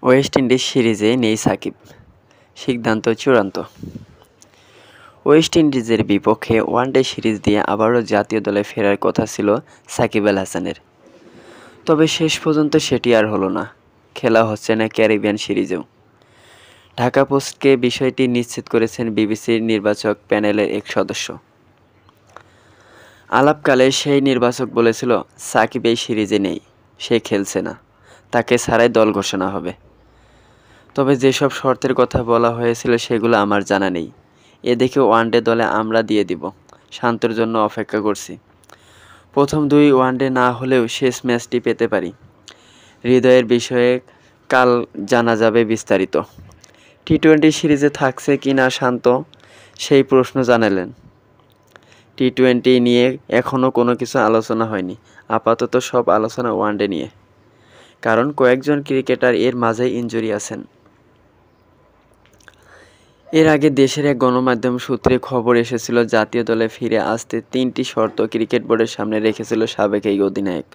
West Indies সিরিজে নেই সাকিব, সিদ্ধান্ত চূড়ান্ত। ওয়েস্ট ইন্ডিজের বিপক্ষে ওয়ানডে সিরিজ দিয়ে আবারও জাতীয় দলে ফেরার কথা ছিল সাকিব আল হাসানের। তবে শেষ পর্যন্ত সেটি আর হলো না, খেলা হচ্ছে না ক্যারিবিয়ান সিরিজেও। ঢাকা পোস্টকে বিষয়টি নিশ্চিত করেছেন বিবিসির নির্বাচক প্যানেলের এক সদস্য। আলাপকালে সেই নির্বাচক বলেছিল, সাকিব এই সিরিজে নেই, সে খেলছে না, তাকে ছাড়াই দল ঘোষণা হবে। তবে যেসব শর্তের কথা বলা হয়েছিল সেগুলো আমার জানা নেই। এদিকে ওয়ানডে দলে আমরা দিয়ে দিব, শান্তর জন্য অপেক্ষা করছি। প্রথম 2 ওয়ানডে না হলেও শেষ ম্যাচটি পেতে পারি। হৃদয়ের বিষয়ে কাল জানা যাবে বিস্তারিত। টি-20 সিরিজে থাকছে কি না শান্ত, সেই প্রশ্ন জানালেন। টি-20 নিয়ে এখনও কোনো কিছু আলোচনা হয়নি, আপাতত সব আলোচনা ওয়ানডে নিয়ে। কারণ কয়েকজন ক্রিকেটার এর মাঝেই ইনজুরি আছেন। এর আগে দেশের এক গণমাধ্যম সূত্রে খবর এসেছিল, জাতীয় দলে ফিরে আসতে 3টি শর্ত ক্রিকেট বোর্ডের সামনে রেখেছিল সাবেক এই অধিনায়ক।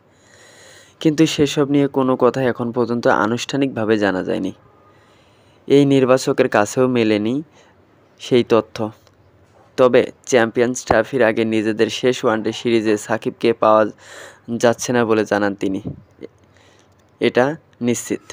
কিন্তু সেসব নিয়ে কোনো কথা এখন পর্যন্ত আনুষ্ঠানিকভাবে জানা যায়নি। এই নির্বাচকের কাছেও মেলেনি সেই তথ্য। তবে চ্যাম্পিয়ন্স ট্রফির আগে নিজেদের শেষ ওয়ানডে সিরিজে সাকিবকে পাওয়া যাচ্ছে না বলে জানান তিনি। এটা নিশ্চিত।